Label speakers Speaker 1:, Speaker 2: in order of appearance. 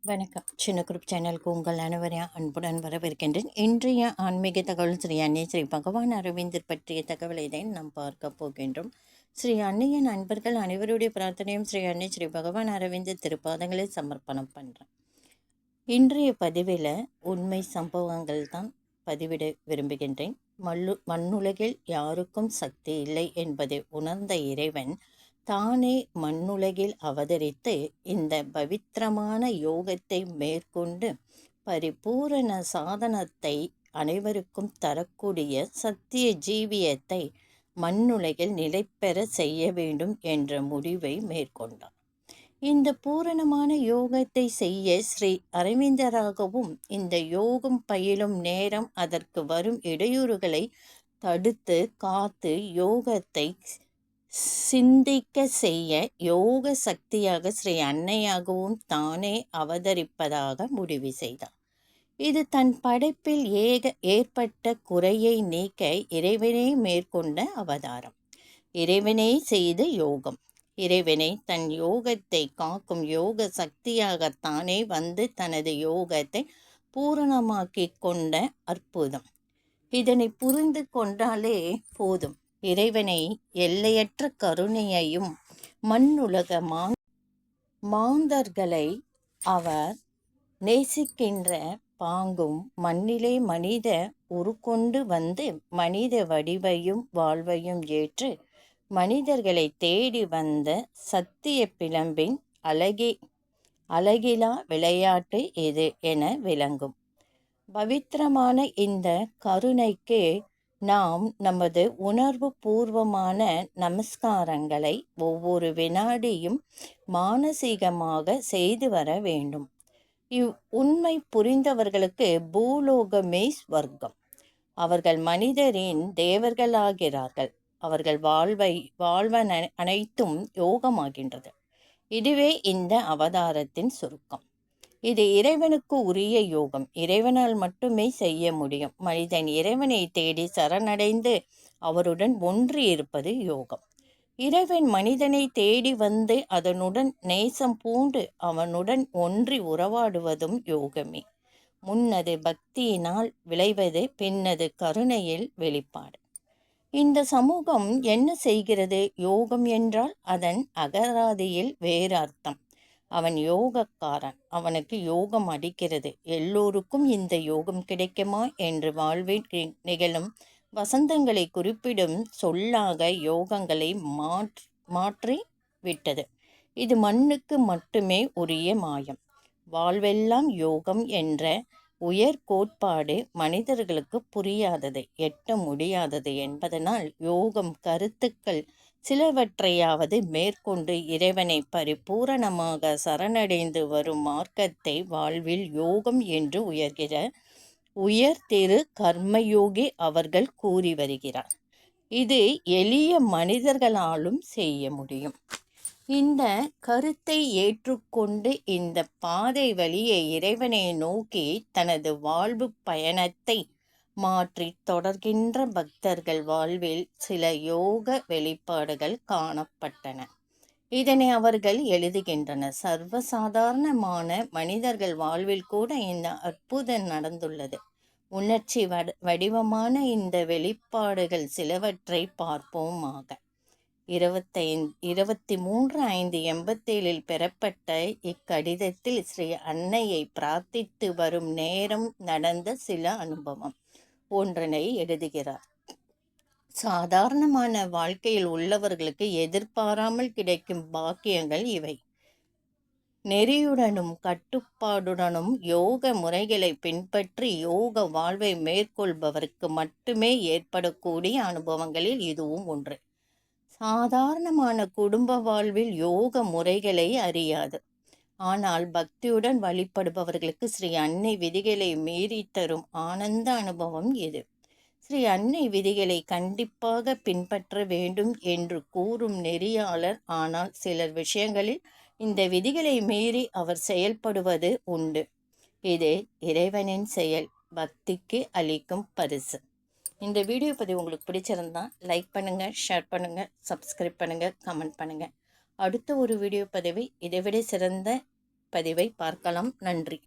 Speaker 1: வணக்கம். சின்ன குரூப் சேனலுக்கு உங்கள் அனைவரையும் அன்புடன் வரவேற்கின்றேன். இன்றைய ஆன்மீக தகவல் ஸ்ரீ அன்னை ஸ்ரீ பகவான் அரவிந்தர் பற்றிய தகவலை தான் நாம் பார்க்க போகின்றோம். ஸ்ரீ அன்னையின் அன்பர்கள் அனைவருடைய பிரார்த்தனையும் ஸ்ரீ அன்னை ஸ்ரீ பகவான் அரவிந்தர் திருப்பாதங்களை சமர்ப்பணம் பண்ணுறேன். இன்றைய பதிவில் உண்மை சம்பவங்கள் தான் பதிவிட விரும்புகின்றேன். மண்ணுலகில் யாருக்கும் சக்தி இல்லை என்பதை உணர்ந்த இறைவன் தானே மண்ணுலகில் அவதரித்து இந்த பவித்திரமான யோகத்தை மேற்கொண்டு பரிபூரண சாதனத்தை அனைவருக்கும் தரக்கூடிய சத்திய ஜீவியத்தை மண்ணுலகில் நிலைபெற செய்ய வேண்டும் என்ற முடிவை மேற்கொண்டார். இந்த பூரணமான யோகத்தை செய்ய ஸ்ரீ அரவிந்தராகவும் இந்த யோகம் பயிலும் நேரம் அதற்கு வரும் இடையூறுகளை தடுத்து காத்து யோகத்தை சிந்திக்க செய்ய யோக சக்தியாக ஸ்ரீ அன்னையாகவும் தானே அவதரிப்பதாக முடிவு செய்தார். இது தன் படைப்பில் ஏற்பட்ட குறையை நீக்க இறைவனே மேற்கொண்ட அவதாரம். இறைவனே செய்த யோகம். இறைவனை தன் யோகத்தை காக்கும் யோக சக்தியாக தானே வந்து தனது யோகத்தை பூரணமாக்கி கொண்ட அற்புதம். இதனை புரிந்து கொண்டாலே போதும். இறைவனை எல்லையற்ற கருணையையும் மண்ணுலக மாந்தர்களை அவர் நேசிக்கின்ற பாங்கும் மண்ணிலே மனித உருக்கொண்டு வந்து மனித வடிவையும் வாழ்வையும் ஏற்று மனிதர்களை தேடி வந்த சத்திய பிளம்பின் அழகிலா விளையாட்டு இது என விளங்கும். பவித்திரமான இந்த கருணைக்கு நாம் நமது உணர்வு பூர்வமான நமஸ்காரங்களை ஒவ்வொரு வினாடியும் மானசீகமாக செய்து வர வேண்டும். உண்மை புரிந்தவர்களுக்கு பூலோகமே ஸ்வர்க்கம். அவர்கள் மனிதரின் தேவர்களாகிறார்கள். அவர்கள் வாழ்வன் அனைத்தும் யோகமாகின்றது. இதுவே இந்த அவதாரத்தின் சுருக்கம். இது இறைவனுக்கு உரிய யோகம். இறைவனால் மட்டுமே செய்ய முடியும். மனிதன் இறைவனை தேடி சரணடைந்து அவருடன் ஒன்றி இருப்பது யோகம். இறைவன் மனிதனை தேடி வந்து அதனுடன் நேசம் பூண்டு அவனுடன் ஒன்றி உறவாடுவதும் யோகமே. முன்னது பக்தியினால் விளைவது, பின்னது கருணையில் வெளிப்பாடு. இந்த சமூகம் என்ன செய்கிறது? யோகம் என்றால் அதன் அகராதியில் வேறு அர்த்தம். அவன் யோகக்காரன். அவனுக்கு யோகம் அடிக்கிறது. எல்லோருக்கும் இந்த யோகம் கிடைக்குமா என்று வாழ்வில் நிகழும் வசந்தங்களை குறிப்பிடும் சொல்லாக யோகங்களை மாற்றி விட்டது. இது மண்ணுக்கு மட்டுமே உரிய மாயம். வாழ்வெல்லாம் யோகம் என்ற உயர் கோட்பாடு மனிதர்களுக்கு புரியாதது, எட்ட முடியாதது என்பதனால் யோகம் கருத்துக்கள் சிலவற்றையாவது மேற்கொண்டு இறைவனை பரிபூரணமாக சரணடைந்து வரும் மார்க்கத்தை வாழ்வில் யோகம் என்று உயர் திரு கர்மயோகி அவர்கள் கூறி வருகிறார். இது எளிய மனிதர்களாலும் செய்ய முடியும். இந்த கருத்தை ஏற்றுக்கொண்டு இந்த பாதை வழியே இறைவனை நோக்கி தனது வாழ்வு பயணத்தை மாற்றி தொடர்கின்ற பக்தர்கள் வாழ்வில் சில யோக வெளிப்பாடுகள் காணப்பட்டன. இதனை அவர்கள் எழுதுகின்றனர். சர்வசாதாரணமான மனிதர்கள் வாழ்வில் கூட இந்த அற்புதம் நடந்துள்ளது. உணர்ச்சி வடிவமான இந்த வெளிப்பாடுகள் சிலவற்றை பார்ப்போமாக. 23/5/87 பெறப்பட்ட இக்கடிதத்தில் ஸ்ரீ அன்னையை பிரார்த்தித்து வரும் நேரம் நடந்த சில அனுபவம் ஒன்றனை எழுதுகிறார். சாதாரணமான வாழ்க்கையில் உள்ளவர்களுக்கு எதிர்பாராமல் கிடைக்கும் பாக்கியங்கள் இவை. நெறியுடனும் கட்டுப்பாடுடனும் யோக முறைகளை பின்பற்றி யோக வாழ்வை மேற்கொள்பவருக்கு மட்டுமே ஏற்படக்கூடிய அனுபவங்களில் இதுவும் ஒன்று. சாதாரணமான குடும்ப வாழ்வில் யோக முறைகளை அறியாது. ஆனால் பக்தியுடன் வழிபடுபவர்களுக்கு ஸ்ரீ அன்னை விதிகளை மீறி தரும் ஆனந்த அனுபவம் இது. ஸ்ரீ அன்னை விதிகளை கண்டிப்பாக பின்பற்ற வேண்டும் என்று கூறும் நெறியாளர். ஆனால் சிலர் விஷயங்களில் இந்த விதிகளை மீறி அவர் செயல்படுவது உண்டு. இது இறைவனின் செயல், பக்திக்கு அளிக்கும் பரிசு. இந்த வீடியோ பதிவு உங்களுக்கு பிடிச்சிருந்தா லைக் பண்ணுங்கள், ஷேர் பண்ணுங்கள், சப்ஸ்கிரைப் பண்ணுங்கள், கமெண்ட் பண்ணுங்கள். அடுத்த ஒரு வீடியோ பதிவை இதைவிட சிறந்த பதிவை பார்க்கலாம். நன்றி.